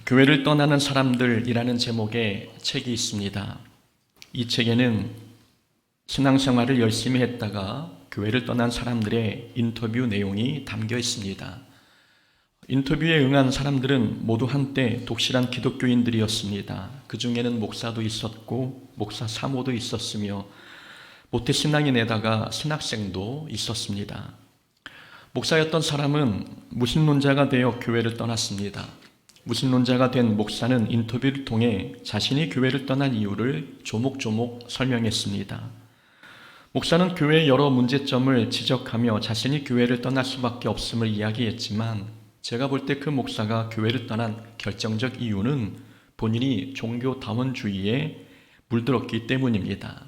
교회를 떠나는 사람들이라는 제목의 책이 있습니다. 이 책에는 신앙생활을 열심히 했다가 교회를 떠난 사람들의 인터뷰 내용이 담겨 있습니다. 인터뷰에 응한 사람들은 모두 한때 독실한 기독교인들이었습니다. 그 중에는 목사도 있었고 목사 사모도 있었으며 모태신앙인에다가 신학생도 있었습니다. 목사였던 사람은 무신론자가 되어 교회를 떠났습니다. 무신론자가 된 목사는 인터뷰를 통해 자신이 교회를 떠난 이유를 조목조목 설명했습니다. 목사는 교회의 여러 문제점을 지적하며 자신이 교회를 떠날 수밖에 없음을 이야기했지만 제가 볼 때 그 목사가 교회를 떠난 결정적 이유는 본인이 종교다원주의에 물들었기 때문입니다.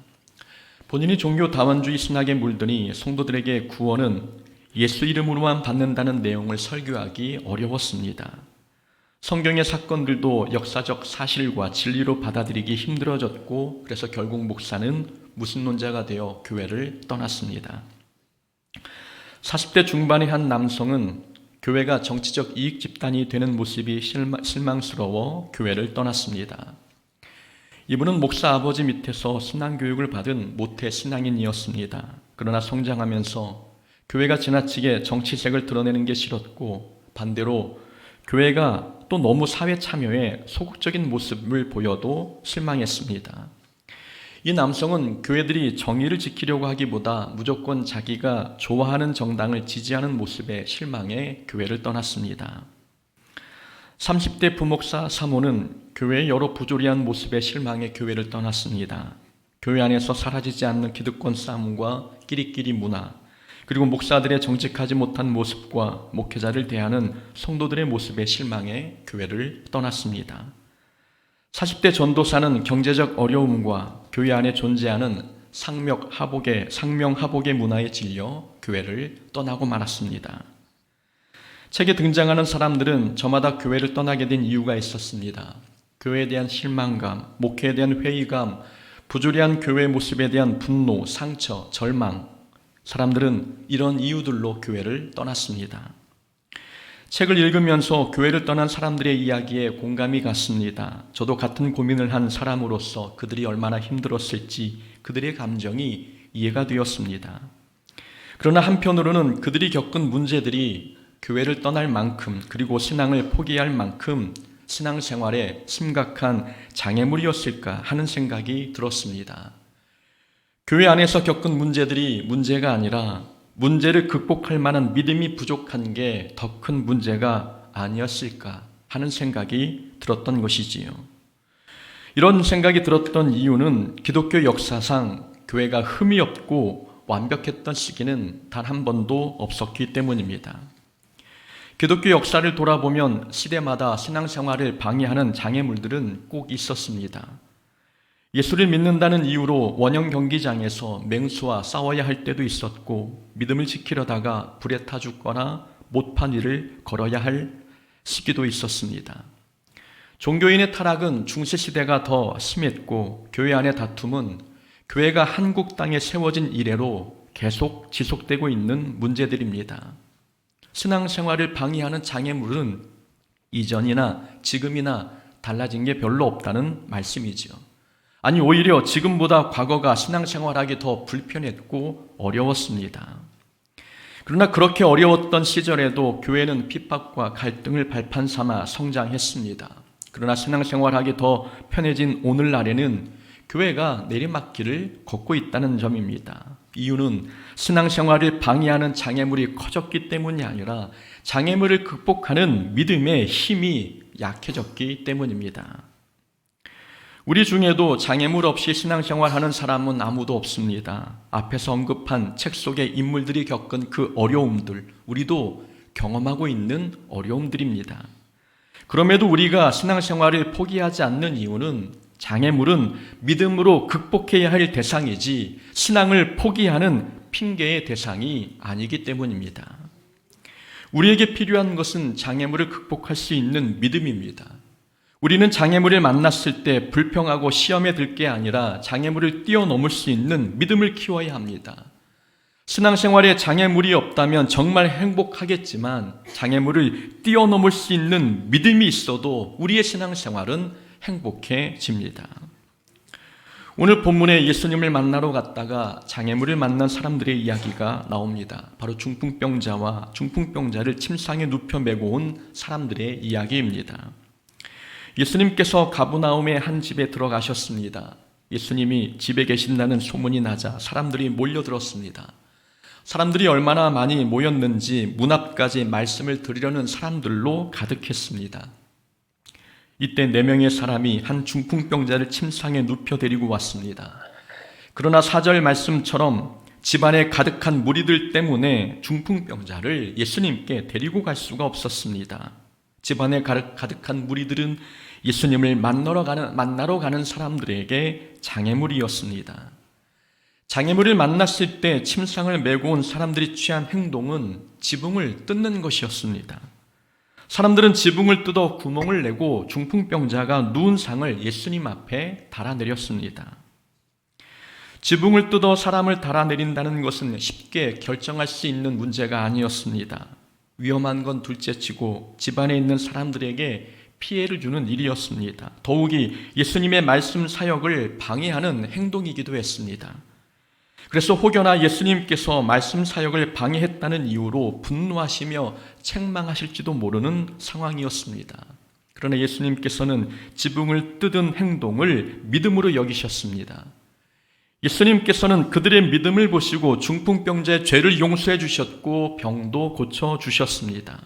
본인이 종교다원주의 신학에 물드니 성도들에게 구원은 예수 이름으로만 받는다는 내용을 설교하기 어려웠습니다. 성경의 사건들도 역사적 사실과 진리로 받아들이기 힘들어졌고 그래서 결국 목사는 무신론자가 되어 교회를 떠났습니다. 40대 중반의 한 남성은 교회가 정치적 이익 집단이 되는 모습이 실망스러워 교회를 떠났습니다. 이분은 목사 아버지 밑에서 신앙교육을 받은 모태 신앙인이었습니다. 그러나 성장하면서 교회가 지나치게 정치색을 드러내는 게 싫었고 반대로 교회가 또 너무 사회 참여에 소극적인 모습을 보여도 실망했습니다. 이 남성은 교회들이 정의를 지키려고 하기보다 무조건 자기가 좋아하는 정당을 지지하는 모습에 실망해 교회를 떠났습니다. 30대 부목사 사모는 교회의 여러 부조리한 모습에 실망해 교회를 떠났습니다. 교회 안에서 사라지지 않는 기득권 싸움과 끼리끼리 문화, 그리고 목사들의 정직하지 못한 모습과 목회자를 대하는 성도들의 모습에 실망해 교회를 떠났습니다. 40대 전도사는 경제적 어려움과 교회 안에 존재하는 상명하복의 문화에 질려 교회를 떠나고 말았습니다. 책에 등장하는 사람들은 저마다 교회를 떠나게 된 이유가 있었습니다. 교회에 대한 실망감, 목회에 대한 회의감, 부조리한 교회 모습에 대한 분노, 상처, 절망, 사람들은 이런 이유들로 교회를 떠났습니다. 책을 읽으면서 교회를 떠난 사람들의 이야기에 공감이 갔습니다. 저도 같은 고민을 한 사람으로서 그들이 얼마나 힘들었을지 그들의 감정이 이해가 되었습니다. 그러나 한편으로는 그들이 겪은 문제들이 교회를 떠날 만큼 그리고 신앙을 포기할 만큼 신앙생활에 심각한 장애물이었을까 하는 생각이 들었습니다. 교회 안에서 겪은 문제들이 문제가 아니라 문제를 극복할 만한 믿음이 부족한 게 더 큰 문제가 아니었을까 하는 생각이 들었던 것이지요. 이런 생각이 들었던 이유는 기독교 역사상 교회가 흠이 없고 완벽했던 시기는 단 한 번도 없었기 때문입니다. 기독교 역사를 돌아보면 시대마다 신앙생활을 방해하는 장애물들은 꼭 있었습니다. 예수를 믿는다는 이유로 원형 경기장에서 맹수와 싸워야 할 때도 있었고 믿음을 지키려다가 불에 타 죽거나 못판 위를 걸어야 할 시기도 있었습니다. 종교인의 타락은 중세시대가 더 심했고 교회 안의 다툼은 교회가 한국 땅에 세워진 이래로 계속 지속되고 있는 문제들입니다. 신앙생활을 방해하는 장애물은 이전이나 지금이나 달라진 게 별로 없다는 말씀이죠. 아니 오히려 지금보다 과거가 신앙생활하기 더 불편했고 어려웠습니다. 그러나 그렇게 어려웠던 시절에도 교회는 핍박과 갈등을 발판 삼아 성장했습니다. 그러나 신앙생활하기 더 편해진 오늘날에는 교회가 내리막길을 걷고 있다는 점입니다. 이유는 신앙생활을 방해하는 장애물이 커졌기 때문이 아니라 장애물을 극복하는 믿음의 힘이 약해졌기 때문입니다. 우리 중에도 장애물 없이 신앙생활하는 사람은 아무도 없습니다. 앞에서 언급한 책 속의 인물들이 겪은 그 어려움들, 우리도 경험하고 있는 어려움들입니다. 그럼에도 우리가 신앙생활을 포기하지 않는 이유는 장애물은 믿음으로 극복해야 할 대상이지 신앙을 포기하는 핑계의 대상이 아니기 때문입니다. 우리에게 필요한 것은 장애물을 극복할 수 있는 믿음입니다. 우리는 장애물을 만났을 때 불평하고 시험에 들 게 아니라 장애물을 뛰어넘을 수 있는 믿음을 키워야 합니다. 신앙생활에 장애물이 없다면 정말 행복하겠지만 장애물을 뛰어넘을 수 있는 믿음이 있어도 우리의 신앙생활은 행복해집니다. 오늘 본문에 예수님을 만나러 갔다가 장애물을 만난 사람들의 이야기가 나옵니다. 바로 중풍병자와 중풍병자를 침상에 눕혀 메고 온 사람들의 이야기입니다. 예수님께서 가브나움의 한 집에 들어가셨습니다. 예수님이 집에 계신다는 소문이 나자 사람들이 몰려들었습니다. 사람들이 얼마나 많이 모였는지 문 앞까지 말씀을 드리려는 사람들로 가득했습니다. 이때 4명의 사람이 한 중풍병자를 침상에 눕혀 데리고 왔습니다. 그러나 4절 말씀처럼 집안에 가득한 무리들 때문에 중풍병자를 예수님께 데리고 갈 수가 없었습니다. 집안에 가득한 무리들은 예수님을 만나러 가는 사람들에게 장애물이었습니다. 장애물을 만났을 때 침상을 메고 온 사람들이 취한 행동은 지붕을 뜯는 것이었습니다. 사람들은 지붕을 뜯어 구멍을 내고 중풍병자가 누운 상을 예수님 앞에 달아내렸습니다. 지붕을 뜯어 사람을 달아내린다는 것은 쉽게 결정할 수 있는 문제가 아니었습니다. 위험한 건 둘째치고 집안에 있는 사람들에게 피해를 주는 일이었습니다. 더욱이 예수님의 말씀 사역을 방해하는 행동이기도 했습니다. 그래서 혹여나 예수님께서 말씀 사역을 방해했다는 이유로 분노하시며 책망하실지도 모르는 상황이었습니다. 그러나 예수님께서는 지붕을 뜯은 행동을 믿음으로 여기셨습니다. 예수님께서는 그들의 믿음을 보시고 중풍병자의 죄를 용서해 주셨고 병도 고쳐 주셨습니다.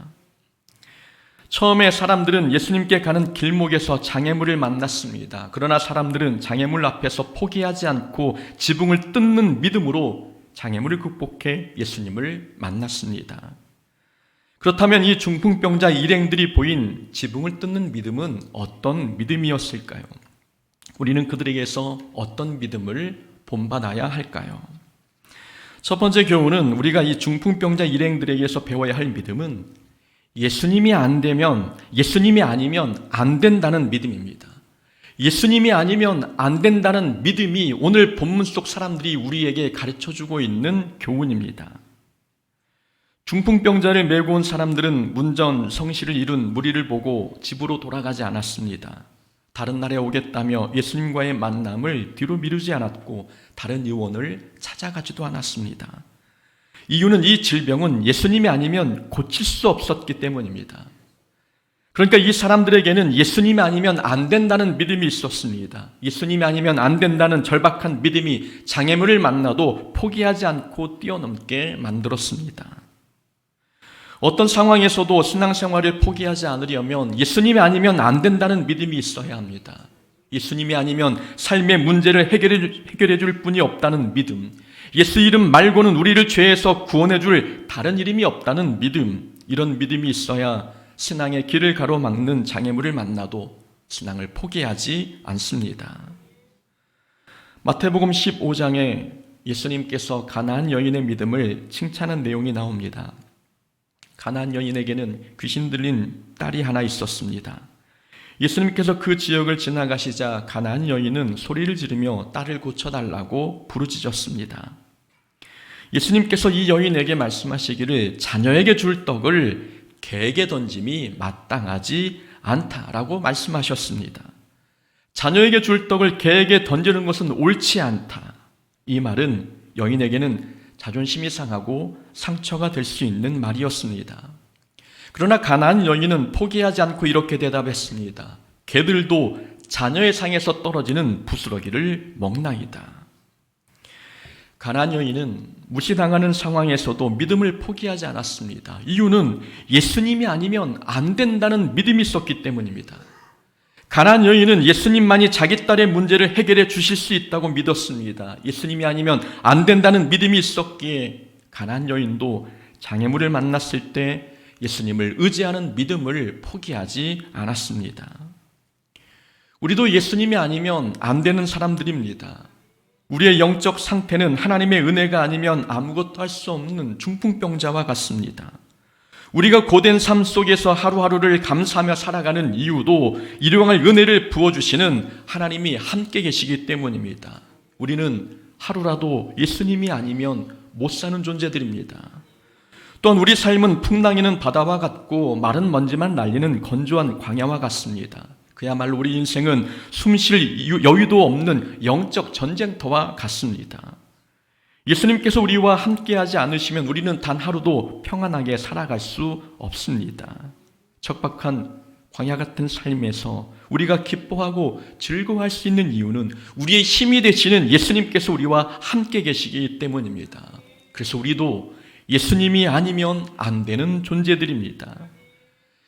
처음에 사람들은 예수님께 가는 길목에서 장애물을 만났습니다. 그러나 사람들은 장애물 앞에서 포기하지 않고 지붕을 뜯는 믿음으로 장애물을 극복해 예수님을 만났습니다. 그렇다면 이 중풍병자 일행들이 보인 지붕을 뜯는 믿음은 어떤 믿음이었을까요? 우리는 그들에게서 어떤 믿음을 본받아야 할까요? 첫 번째 교훈은 우리가 이 중풍병자 일행들에게서 배워야 할 믿음은 예수님이 아니면 안 된다는 믿음입니다. 예수님이 아니면 안 된다는 믿음이 오늘 본문 속 사람들이 우리에게 가르쳐주고 있는 교훈입니다. 중풍병자를 메고 온 사람들은 문전 성시를 이룬 무리를 보고 집으로 돌아가지 않았습니다. 다른 날에 오겠다며 예수님과의 만남을 뒤로 미루지 않았고 다른 의원을 찾아가지도 않았습니다. 이유는 이 질병은 예수님이 아니면 고칠 수 없었기 때문입니다. 그러니까 이 사람들에게는 예수님이 아니면 안 된다는 믿음이 있었습니다. 예수님이 아니면 안 된다는 절박한 믿음이 장애물을 만나도 포기하지 않고 뛰어넘게 만들었습니다. 어떤 상황에서도 신앙생활을 포기하지 않으려면 예수님이 아니면 안 된다는 믿음이 있어야 합니다. 예수님이 아니면 삶의 문제를 해결해 줄 분이 없다는 믿음, 예수 이름 말고는 우리를 죄에서 구원해 줄 다른 이름이 없다는 믿음, 이런 믿음이 있어야 신앙의 길을 가로막는 장애물을 만나도 신앙을 포기하지 않습니다. 마태복음 15장에 예수님께서 가나안 여인의 믿음을 칭찬한 내용이 나옵니다. 가나안 여인에게는 귀신 들린 딸이 하나 있었습니다. 예수님께서 그 지역을 지나가시자 가나안 여인은 소리를 지르며 딸을 고쳐달라고 부르짖었습니다. 예수님께서 이 여인에게 말씀하시기를 자녀에게 줄 떡을 개에게 던짐이 마땅하지 않다라고 말씀하셨습니다. 자녀에게 줄 떡을 개에게 던지는 것은 옳지 않다. 이 말은 여인에게는 자존심이 상하고 상처가 될 수 있는 말이었습니다. 그러나 가나안 여인은 포기하지 않고 이렇게 대답했습니다. 개들도 자녀의 상에서 떨어지는 부스러기를 먹나이다. 가나안 여인은 무시당하는 상황에서도 믿음을 포기하지 않았습니다. 이유는 예수님이 아니면 안 된다는 믿음이 있었기 때문입니다. 가나안 여인은 예수님만이 자기 딸의 문제를 해결해 주실 수 있다고 믿었습니다. 예수님이 아니면 안 된다는 믿음이 있었기에 가나안 여인도 장애물을 만났을 때 예수님을 의지하는 믿음을 포기하지 않았습니다. 우리도 예수님이 아니면 안 되는 사람들입니다. 우리의 영적 상태는 하나님의 은혜가 아니면 아무것도 할 수 없는 중풍병자와 같습니다. 우리가 고된 삶 속에서 하루하루를 감사하며 살아가는 이유도 일용할 은혜를 부어주시는 하나님이 함께 계시기 때문입니다. 우리는 하루라도 예수님이 아니면 못 사는 존재들입니다. 또한 우리 삶은 풍랑이는 바다와 같고 마른 먼지만 날리는 건조한 광야와 같습니다. 그야말로 우리 인생은 숨쉴 여유도 없는 영적 전쟁터와 같습니다. 예수님께서 우리와 함께하지 않으시면 우리는 단 하루도 평안하게 살아갈 수 없습니다. 척박한 광야 같은 삶에서 우리가 기뻐하고 즐거워할 수 있는 이유는 우리의 힘이 되시는 예수님께서 우리와 함께 계시기 때문입니다. 그래서 우리도 예수님이 아니면 안 되는 존재들입니다.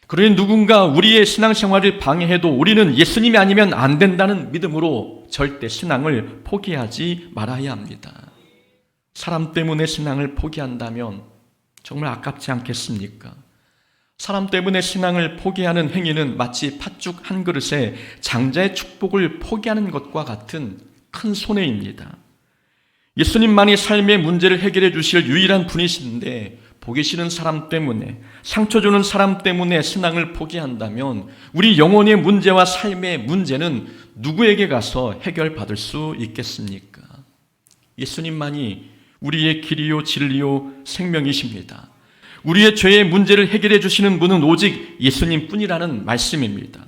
그러니 누군가 우리의 신앙생활을 방해해도 우리는 예수님이 아니면 안 된다는 믿음으로 절대 신앙을 포기하지 말아야 합니다. 사람 때문에 신앙을 포기한다면 정말 아깝지 않겠습니까? 사람 때문에 신앙을 포기하는 행위는 마치 팥죽 한 그릇에 장자의 축복을 포기하는 것과 같은 큰 손해입니다. 예수님만이 삶의 문제를 해결해 주실 유일한 분이신데 보기 싫은 사람 때문에, 상처 주는 사람 때문에 신앙을 포기한다면 우리 영혼의 문제와 삶의 문제는 누구에게 가서 해결받을 수 있겠습니까? 예수님만이 우리의 길이요 진리요 생명이십니다. 우리의 죄의 문제를 해결해 주시는 분은 오직 예수님뿐이라는 말씀입니다.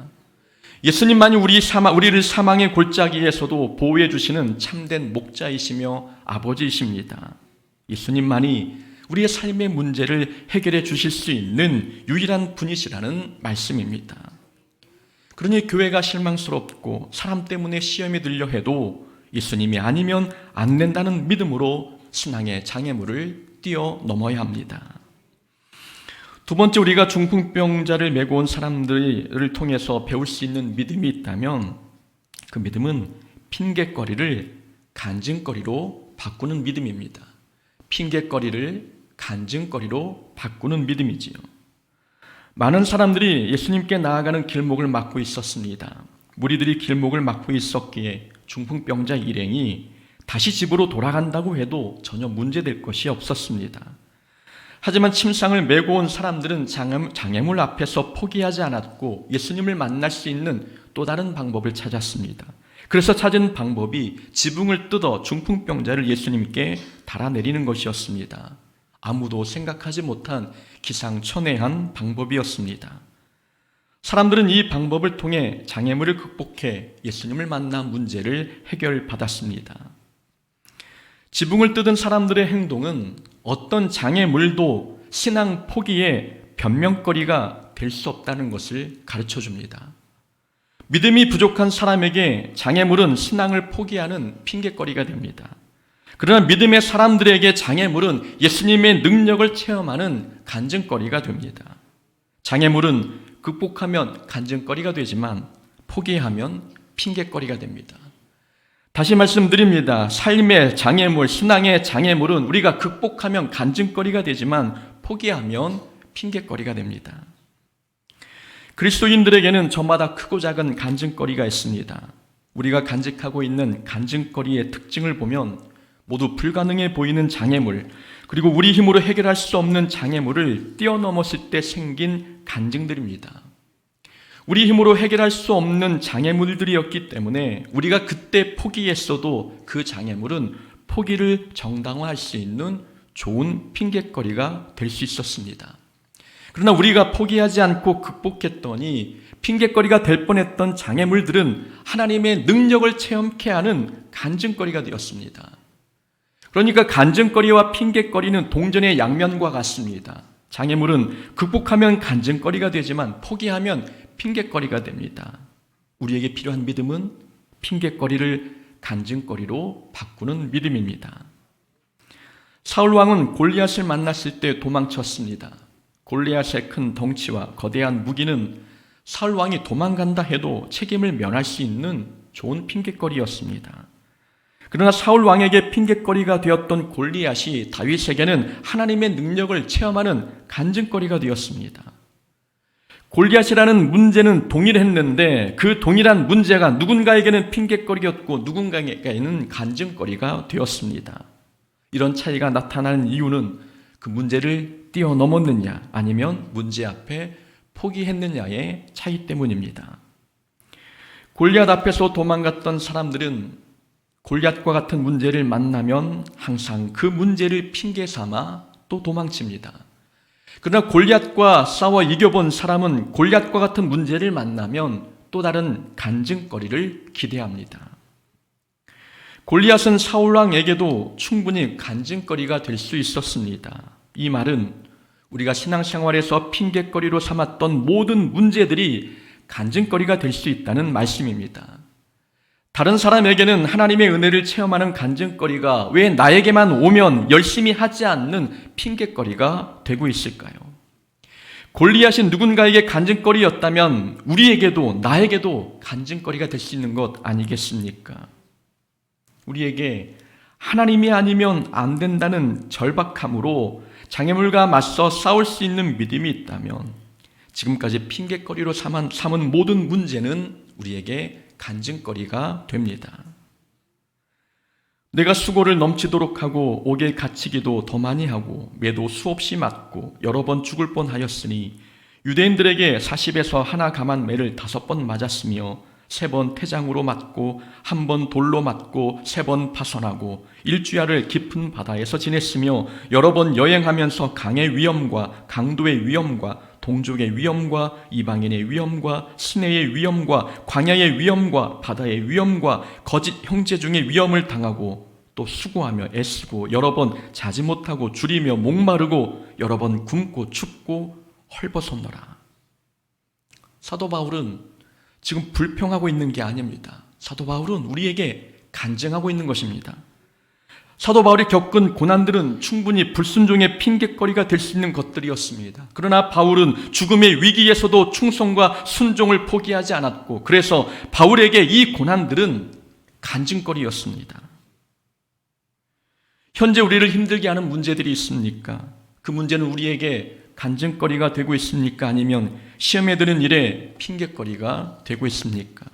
예수님만이 우리를 사망의 골짜기에서도 보호해 주시는 참된 목자이시며 아버지이십니다. 예수님만이 우리의 삶의 문제를 해결해 주실 수 있는 유일한 분이시라는 말씀입니다. 그러니 교회가 실망스럽고 사람 때문에 시험에 들려 해도 예수님이 아니면 안 된다는 믿음으로 신앙의 장애물을 뛰어넘어야 합니다. 두 번째, 우리가 중풍병자를 메고 온 사람들을 통해서 배울 수 있는 믿음이 있다면 그 믿음은 핑곗거리를 간증거리로 바꾸는 믿음입니다. 핑곗거리를 간증거리로 바꾸는 믿음이지요. 많은 사람들이 예수님께 나아가는 길목을 막고 있었습니다. 무리들이 길목을 막고 있었기에 중풍병자 일행이 다시 집으로 돌아간다고 해도 전혀 문제될 것이 없었습니다. 하지만 침상을 메고 온 사람들은 장애물 앞에서 포기하지 않았고 예수님을 만날 수 있는 또 다른 방법을 찾았습니다. 그래서 찾은 방법이 지붕을 뜯어 중풍병자를 예수님께 달아내리는 것이었습니다. 아무도 생각하지 못한 기상천외한 방법이었습니다. 사람들은 이 방법을 통해 장애물을 극복해 예수님을 만나 문제를 해결받았습니다. 지붕을 뜯은 사람들의 행동은 어떤 장애물도 신앙 포기의 변명거리가 될 수 없다는 것을 가르쳐 줍니다. 믿음이 부족한 사람에게 장애물은 신앙을 포기하는 핑곗거리가 됩니다. 그러나 믿음의 사람들에게 장애물은 예수님의 능력을 체험하는 간증거리가 됩니다. 장애물은 극복하면 간증거리가 되지만 포기하면 핑곗거리가 됩니다. 다시 말씀드립니다. 삶의 장애물, 신앙의 장애물은 우리가 극복하면 간증거리가 되지만 포기하면 핑곗거리가 됩니다. 그리스도인들에게는 저마다 크고 작은 간증거리가 있습니다. 우리가 간직하고 있는 간증거리의 특징을 보면 모두 불가능해 보이는 장애물, 그리고 우리 힘으로 해결할 수 없는 장애물을 뛰어넘었을 때 생긴 간증들입니다. 우리 힘으로 해결할 수 없는 장애물들이었기 때문에 우리가 그때 포기했어도 그 장애물은 포기를 정당화할 수 있는 좋은 핑곗거리가 될 수 있었습니다. 그러나 우리가 포기하지 않고 극복했더니 핑곗거리가 될 뻔했던 장애물들은 하나님의 능력을 체험케 하는 간증거리가 되었습니다. 그러니까 간증거리와 핑곗거리는 동전의 양면과 같습니다. 장애물은 극복하면 간증거리가 되지만 포기하면 핑곗거리가 됩니다. 우리에게 필요한 믿음은 핑곗거리를 간증거리로 바꾸는 믿음입니다. 사울 왕은 골리앗을 만났을 때 도망쳤습니다. 골리앗의 큰 덩치와 거대한 무기는 사울 왕이 도망간다 해도 책임을 면할 수 있는 좋은 핑곗거리였습니다. 그러나 사울 왕에게 핑곗거리가 되었던 골리앗이 다윗에게는 하나님의 능력을 체험하는 간증거리가 되었습니다. 골리앗이라는 문제는 동일했는데 그 동일한 문제가 누군가에게는 핑곗거리였고 누군가에게는 간증거리가 되었습니다. 이런 차이가 나타나는 이유는 그 문제를 뛰어넘었느냐 아니면 문제 앞에 포기했느냐의 차이 때문입니다. 골리앗 앞에서 도망갔던 사람들은 골리앗과 같은 문제를 만나면 항상 그 문제를 핑계 삼아 또 도망칩니다. 그러나 골리앗과 싸워 이겨본 사람은 골리앗과 같은 문제를 만나면 또 다른 간증거리를 기대합니다. 골리앗은 사울왕에게도 충분히 간증거리가 될 수 있었습니다. 이 말은 우리가 신앙생활에서 핑계거리로 삼았던 모든 문제들이 간증거리가 될 수 있다는 말씀입니다. 다른 사람에게는 하나님의 은혜를 체험하는 간증거리가 왜 나에게만 오면 열심히 하지 않는 핑계거리가 되고 있을까요? 골리앗이 누군가에게 간증거리였다면 우리에게도 나에게도 간증거리가 될 수 있는 것 아니겠습니까? 우리에게 하나님이 아니면 안 된다는 절박함으로 장애물과 맞서 싸울 수 있는 믿음이 있다면 지금까지 핑계거리로 삼은 모든 문제는 우리에게 간증거리가 됩니다. 내가 수고를 넘치도록 하고 옥에 갇히기도 더 많이 하고 매도 수없이 맞고 여러 번 죽을 뻔하였으니 유대인들에게 40에서 하나 감한 매를 5번 맞았으며 3번 태장으로 맞고 1번 돌로 맞고 3번 파선하고 일주야를 깊은 바다에서 지냈으며 여러 번 여행하면서 강의 위험과 강도의 위험과 동족의 위험과 이방인의 위험과 시내의 위험과 광야의 위험과 바다의 위험과 거짓 형제 중의 위험을 당하고 또 수고하며 애쓰고 여러 번 자지 못하고 줄이며 목마르고 여러 번 굶고 춥고 헐벗었노라. 사도 바울은 지금 불평하고 있는 게 아닙니다. 사도 바울은 우리에게 간증하고 있는 것입니다. 사도 바울이 겪은 고난들은 충분히 불순종의 핑계거리가 될 수 있는 것들이었습니다. 그러나 바울은 죽음의 위기에서도 충성과 순종을 포기하지 않았고 그래서 바울에게 이 고난들은 간증거리였습니다. 현재 우리를 힘들게 하는 문제들이 있습니까? 그 문제는 우리에게 간증거리가 되고 있습니까? 아니면 시험에 드는 일에 핑계거리가 되고 있습니까?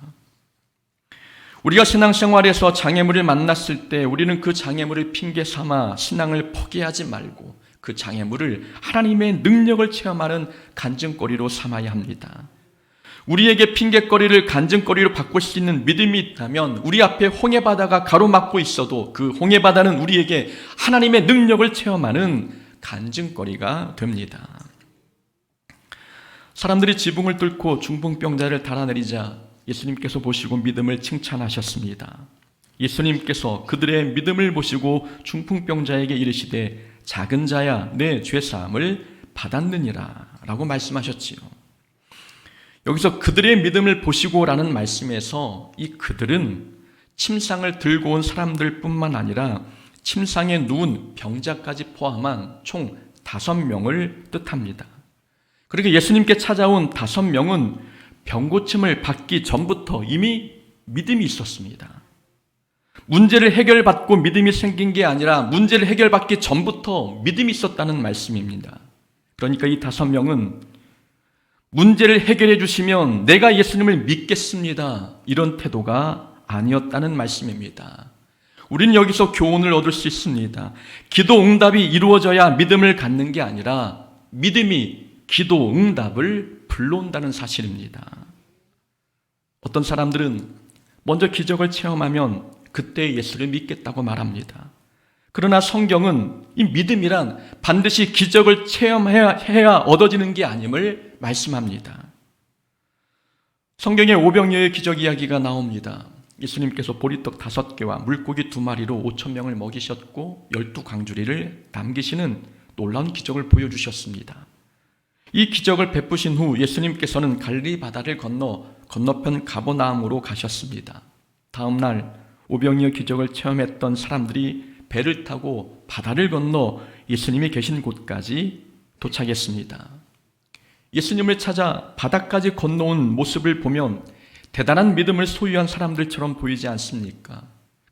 우리가 신앙생활에서 장애물을 만났을 때 우리는 그 장애물을 핑계 삼아 신앙을 포기하지 말고 그 장애물을 하나님의 능력을 체험하는 간증거리로 삼아야 합니다. 우리에게 핑계거리를 간증거리로 바꿀 수 있는 믿음이 있다면 우리 앞에 홍해바다가 가로막고 있어도 그 홍해바다는 우리에게 하나님의 능력을 체험하는 간증거리가 됩니다. 사람들이 지붕을 뚫고 중풍병자를 달아내리자 예수님께서 보시고 믿음을 칭찬하셨습니다. 예수님께서 그들의 믿음을 보시고 중풍병자에게 이르시되 작은 자야 내 죄사함을 받았느니라 라고 말씀하셨지요. 여기서 그들의 믿음을 보시고라는 말씀에서 이 그들은 침상을 들고 온 사람들 뿐만 아니라 침상에 누운 병자까지 포함한 총 5명을 뜻합니다. 그러니까 예수님께 찾아온 5명은 병고침을 받기 전부터 이미 믿음이 있었습니다. 문제를 해결받고 믿음이 생긴 게 아니라 문제를 해결받기 전부터 믿음이 있었다는 말씀입니다. 그러니까 이 5명은 문제를 해결해 주시면 내가 예수님을 믿겠습니다. 이런 태도가 아니었다는 말씀입니다. 우리는 여기서 교훈을 얻을 수 있습니다. 기도 응답이 이루어져야 믿음을 갖는 게 아니라 믿음이 기도 응답을 불러온다는 사실입니다. 어떤 사람들은 먼저 기적을 체험하면 그때 예수를 믿겠다고 말합니다. 그러나 성경은 이 믿음이란 반드시 기적을 체험해야 얻어지는 게 아님을 말씀합니다. 성경에 오병이어의 기적 이야기가 나옵니다. 예수님께서 보리떡 5개와 물고기 2마리로 5,000명을 먹이셨고 12광주리를 남기시는 놀라운 기적을 보여주셨습니다. 이 기적을 베푸신 후 예수님께서는 갈릴리 바다를 건너편 가버나움으로 가셨습니다. 다음 날 오병이어 기적을 체험했던 사람들이 배를 타고 바다를 건너 예수님이 계신 곳까지 도착했습니다. 예수님을 찾아 바다까지 건너온 모습을 보면 대단한 믿음을 소유한 사람들처럼 보이지 않습니까?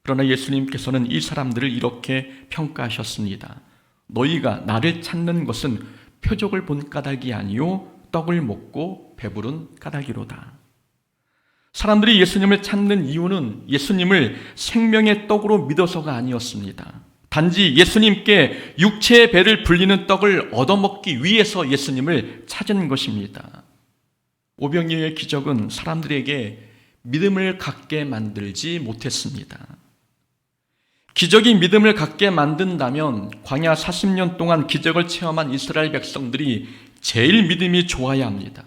그러나 예수님께서는 이 사람들을 이렇게 평가하셨습니다. 너희가 나를 찾는 것은 표적을 본 까닭이 아니요 떡을 먹고 배부른 까닭이로다. 사람들이 예수님을 찾는 이유는 예수님을 생명의 떡으로 믿어서가 아니었습니다. 단지 예수님께 육체의 배를 불리는 떡을 얻어먹기 위해서 예수님을 찾은 것입니다. 오병이어의 기적은 사람들에게 믿음을 갖게 만들지 못했습니다. 기적이 믿음을 갖게 만든다면 광야 40년 동안 기적을 체험한 이스라엘 백성들이 제일 믿음이 좋아야 합니다.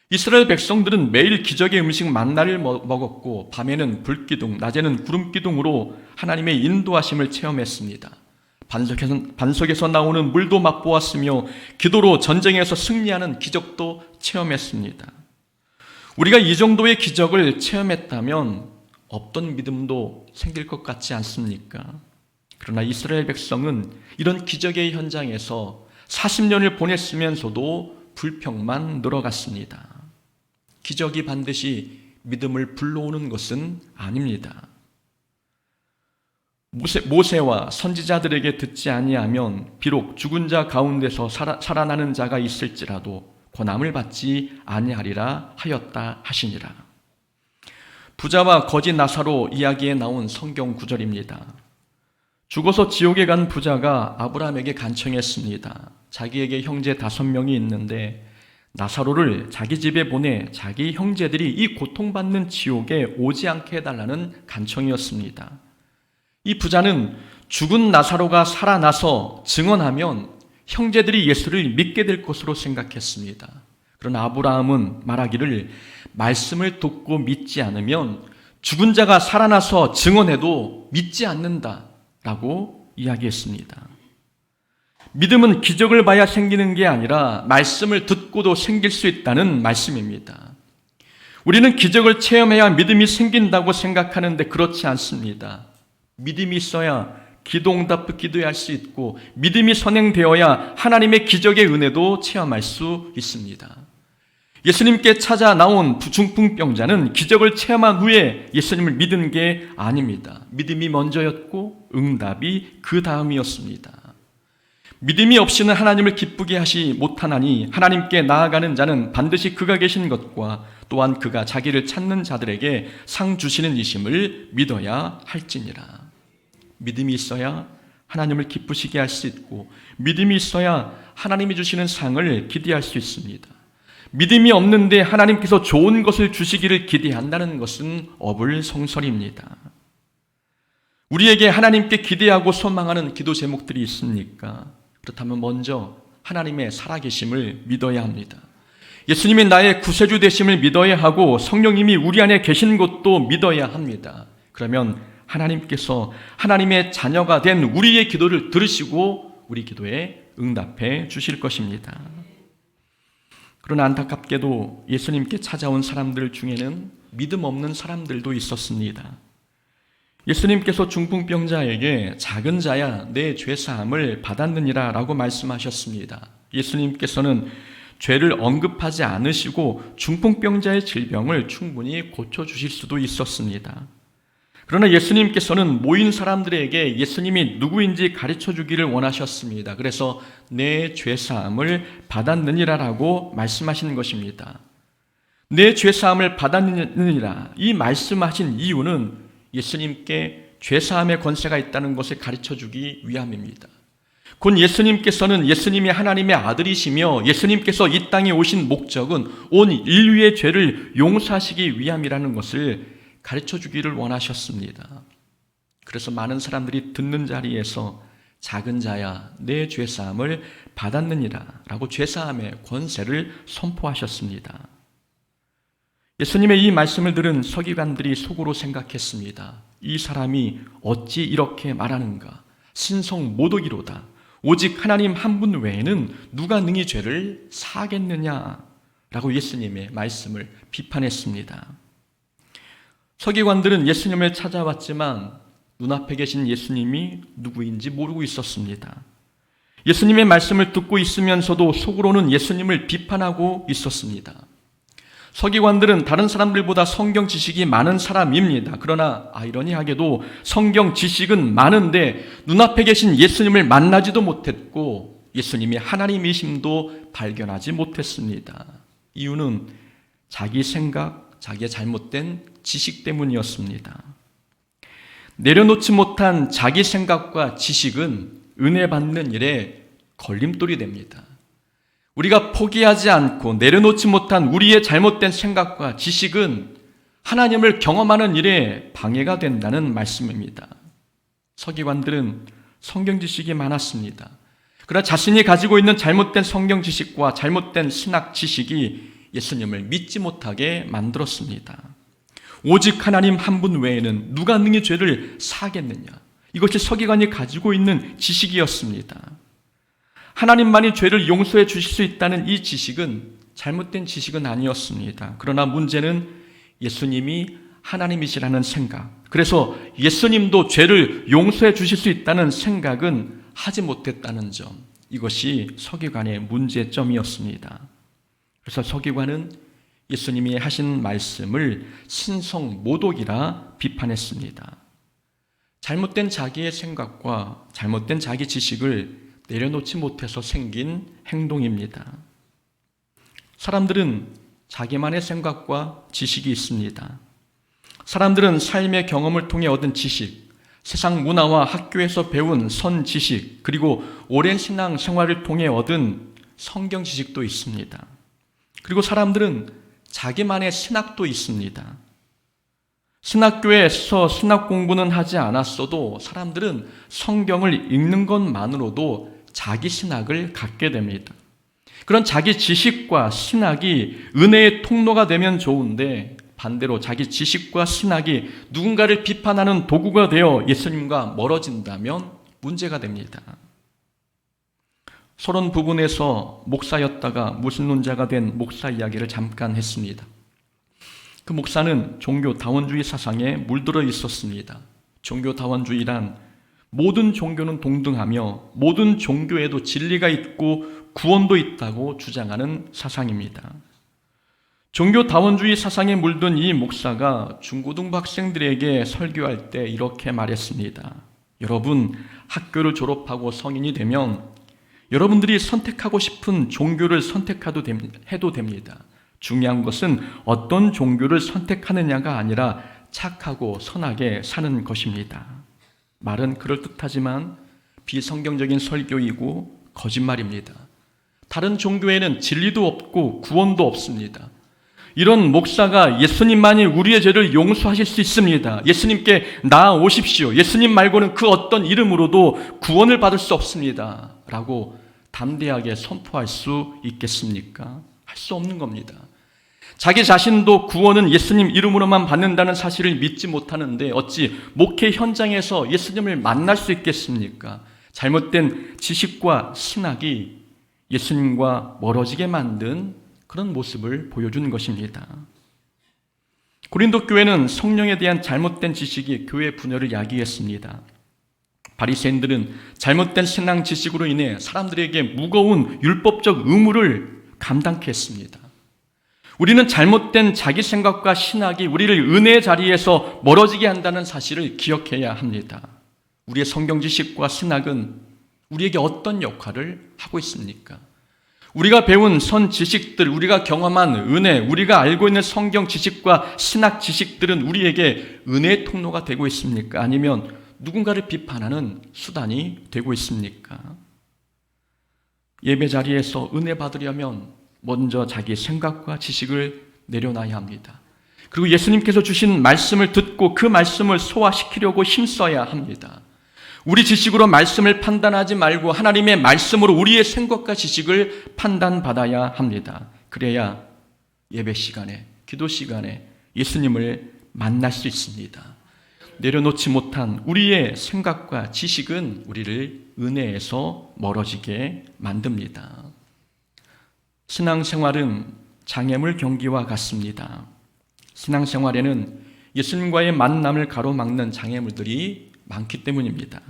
이스라엘 백성들은 매일 기적의 음식 만나를 먹었고 밤에는 불기둥, 낮에는 구름기둥으로 하나님의 인도하심을 체험했습니다. 반석에서 나오는 물도 맛보았으며 기도로 전쟁에서 승리하는 기적도 체험했습니다. 우리가 이 정도의 기적을 체험했다면 없던 믿음도 생길 것 같지 않습니까? 그러나 이스라엘 백성은 이런 기적의 현장에서 40년을 보냈으면서도 불평만 늘어갔습니다. 기적이 반드시 믿음을 불러오는 것은 아닙니다. 모세와 선지자들에게 듣지 아니하면 비록 죽은 자 가운데서 살아나는 자가 있을지라도 고난을 받지 아니하리라 하였다 하시니라. 부자와 거지 나사로 이야기에 나온 성경 구절입니다. 죽어서 지옥에 간 부자가 아브라함에게 간청했습니다. 자기에게 형제 5명이 있는데 나사로를 자기 집에 보내 자기 형제들이 이 고통받는 지옥에 오지 않게 해달라는 간청이었습니다. 이 부자는 죽은 나사로가 살아나서 증언하면 형제들이 예수를 믿게 될 것으로 생각했습니다. 그러나 아브라함은 말하기를 말씀을 듣고 믿지 않으면 죽은 자가 살아나서 증언해도 믿지 않는다라고 이야기했습니다. 믿음은 기적을 봐야 생기는 게 아니라 말씀을 듣고도 생길 수 있다는 말씀입니다. 우리는 기적을 체험해야 믿음이 생긴다고 생각하는데 그렇지 않습니다. 믿음이 있어야 기도응답도 기도할 수 있고 믿음이 선행되어야 하나님의 기적의 은혜도 체험할 수 있습니다. 예수님께 찾아 나온 중풍병자는 기적을 체험한 후에 예수님을 믿은 게 아닙니다. 믿음이 먼저였고 응답이 그 다음이었습니다. 믿음이 없이는 하나님을 기쁘게 하시 못하나니 하나님께 나아가는 자는 반드시 그가 계신 것과 또한 그가 자기를 찾는 자들에게 상 주시는 이심을 믿어야 할지니라. 믿음이 있어야 하나님을 기쁘시게 할 수 있고 믿음이 있어야 하나님이 주시는 상을 기대할 수 있습니다. 믿음이 없는데 하나님께서 좋은 것을 주시기를 기대한다는 것은 어불성설입니다. 우리에게 하나님께 기대하고 소망하는 기도 제목들이 있습니까? 그렇다면 먼저 하나님의 살아계심을 믿어야 합니다. 예수님이 나의 구세주 되심을 믿어야 하고 성령님이 우리 안에 계신 것도 믿어야 합니다. 그러면 하나님께서 하나님의 자녀가 된 우리의 기도를 들으시고 우리 기도에 응답해 주실 것입니다. 그러나 안타깝게도 예수님께 찾아온 사람들 중에는 믿음 없는 사람들도 있었습니다. 예수님께서 중풍병자에게 작은 자야 내 죄사함을 받았느니라 라고 말씀하셨습니다. 예수님께서는 죄를 언급하지 않으시고 중풍병자의 질병을 충분히 고쳐주실 수도 있었습니다. 그러나 예수님께서는 모인 사람들에게 예수님이 누구인지 가르쳐주기를 원하셨습니다. 그래서 내 죄사함을 받았느니라 라고 말씀하시는 것입니다. 내 죄사함을 받았느니라 이 말씀하신 이유는 예수님께 죄사함의 권세가 있다는 것을 가르쳐주기 위함입니다. 곧 예수님께서는 예수님이 하나님의 아들이시며 예수님께서 이 땅에 오신 목적은 온 인류의 죄를 용서하시기 위함이라는 것을 가르쳐주기를 원하셨습니다. 그래서 많은 사람들이 듣는 자리에서 작은 자야 내 죄사함을 받았느니라 라고 죄사함의 권세를 선포하셨습니다. 예수님의 이 말씀을 들은 서기관들이 속으로 생각했습니다. 이 사람이 어찌 이렇게 말하는가? 신성 모독이로다. 오직 하나님 한 분 외에는 누가 능히 죄를 사하겠느냐? 라고 예수님의 말씀을 비판했습니다. 서기관들은 예수님을 찾아왔지만 눈앞에 계신 예수님이 누구인지 모르고 있었습니다. 예수님의 말씀을 듣고 있으면서도 속으로는 예수님을 비판하고 있었습니다. 서기관들은 다른 사람들보다 성경 지식이 많은 사람입니다. 그러나 아이러니하게도 성경 지식은 많은데 눈앞에 계신 예수님을 만나지도 못했고 예수님이 하나님이심도 발견하지 못했습니다. 이유는 자기 생각, 자기의 잘못된 지식 때문이었습니다. 내려놓지 못한 자기 생각과 지식은 은혜 받는 일에 걸림돌이 됩니다. 우리가 포기하지 않고 내려놓지 못한 우리의 잘못된 생각과 지식은 하나님을 경험하는 일에 방해가 된다는 말씀입니다. 서기관들은 성경 지식이 많았습니다. 그러나 자신이 가지고 있는 잘못된 성경 지식과 잘못된 신학 지식이 예수님을 믿지 못하게 만들었습니다. 오직 하나님 한 분 외에는 누가 능히 죄를 사하겠느냐. 이것이 서기관이 가지고 있는 지식이었습니다. 하나님만이 죄를 용서해 주실 수 있다는 이 지식은 잘못된 지식은 아니었습니다. 그러나 문제는 예수님이 하나님이시라는 생각, 그래서 예수님도 죄를 용서해 주실 수 있다는 생각은 하지 못했다는 점, 이것이 서기관의 문제점이었습니다. 그래서 서기관은 예수님이 하신 말씀을 신성모독이라 비판했습니다. 잘못된 자기의 생각과 잘못된 자기 지식을 내려놓지 못해서 생긴 행동입니다. 사람들은 자기만의 생각과 지식이 있습니다. 사람들은 삶의 경험을 통해 얻은 지식, 세상 문화와 학교에서 배운 선 지식, 그리고 오랜 신앙 생활을 통해 얻은 성경 지식도 있습니다. 그리고 사람들은 자기만의 신학도 있습니다. 신학교에서 신학 공부는 하지 않았어도 사람들은 성경을 읽는 것만으로도 자기 신학을 갖게 됩니다. 그런 자기 지식과 신학이 은혜의 통로가 되면 좋은데 반대로 자기 지식과 신학이 누군가를 비판하는 도구가 되어 예수님과 멀어진다면 문제가 됩니다. 서론 부분에서 목사였다가 무신론자가 된 목사 이야기를 잠깐 했습니다. 그 목사는 종교다원주의 사상에 물들어 있었습니다. 종교다원주의란 모든 종교는 동등하며 모든 종교에도 진리가 있고 구원도 있다고 주장하는 사상입니다. 종교다원주의 사상에 물든 이 목사가 중고등부 학생들에게 설교할 때 이렇게 말했습니다. 여러분, 학교를 졸업하고 성인이 되면 여러분들이 선택하고 싶은 종교를 해도 됩니다. 중요한 것은 어떤 종교를 선택하느냐가 아니라 착하고 선하게 사는 것입니다. 말은 그럴듯하지만 비성경적인 설교이고 거짓말입니다. 다른 종교에는 진리도 없고 구원도 없습니다. 이런 목사가 예수님만이 우리의 죄를 용서하실 수 있습니다. 예수님께 나아오십시오. 예수님 말고는 그 어떤 이름으로도 구원을 받을 수 없습니다. 라고 담대하게 선포할 수 있겠습니까? 할 수 없는 겁니다. 자기 자신도 구원은 예수님 이름으로만 받는다는 사실을 믿지 못하는데 어찌 목회 현장에서 예수님을 만날 수 있겠습니까? 잘못된 지식과 신학이 예수님과 멀어지게 만든 그런 모습을 보여준 것입니다. 고린도 교회는 성령에 대한 잘못된 지식이 교회 분열을 야기했습니다. 바리새인들은 잘못된 신앙 지식으로 인해 사람들에게 무거운 율법적 의무를 감당케 했습니다. 우리는 잘못된 자기 생각과 신학이 우리를 은혜의 자리에서 멀어지게 한다는 사실을 기억해야 합니다. 우리의 성경 지식과 신학은 우리에게 어떤 역할을 하고 있습니까? 우리가 배운 선 지식들, 우리가 경험한 은혜, 우리가 알고 있는 성경 지식과 신학 지식들은 우리에게 은혜의 통로가 되고 있습니까? 아니면 누군가를 비판하는 수단이 되고 있습니까? 예배 자리에서 은혜 받으려면 먼저 자기 생각과 지식을 내려놔야 합니다. 그리고 예수님께서 주신 말씀을 듣고 그 말씀을 소화시키려고 힘써야 합니다. 우리 지식으로 말씀을 판단하지 말고 하나님의 말씀으로 우리의 생각과 지식을 판단받아야 합니다. 그래야 예배 시간에, 기도 시간에 예수님을 만날 수 있습니다. 내려놓지 못한 우리의 생각과 지식은 우리를 은혜에서 멀어지게 만듭니다. 신앙생활은 장애물 경기와 같습니다. 신앙생활에는 예수님과의 만남을 가로막는 장애물들이 많기 때문입니다.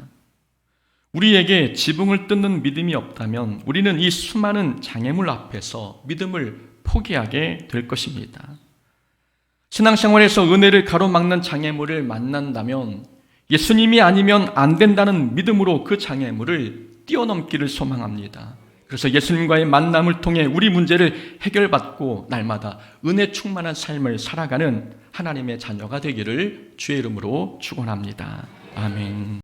우리에게 지붕을 뜯는 믿음이 없다면 우리는 이 수많은 장애물 앞에서 믿음을 포기하게 될 것입니다. 신앙생활에서 은혜를 가로막는 장애물을 만난다면 예수님이 아니면 안 된다는 믿음으로 그 장애물을 뛰어넘기를 소망합니다. 그래서 예수님과의 만남을 통해 우리 문제를 해결받고 날마다 은혜 충만한 삶을 살아가는 하나님의 자녀가 되기를 주의 이름으로 축원합니다. 아멘.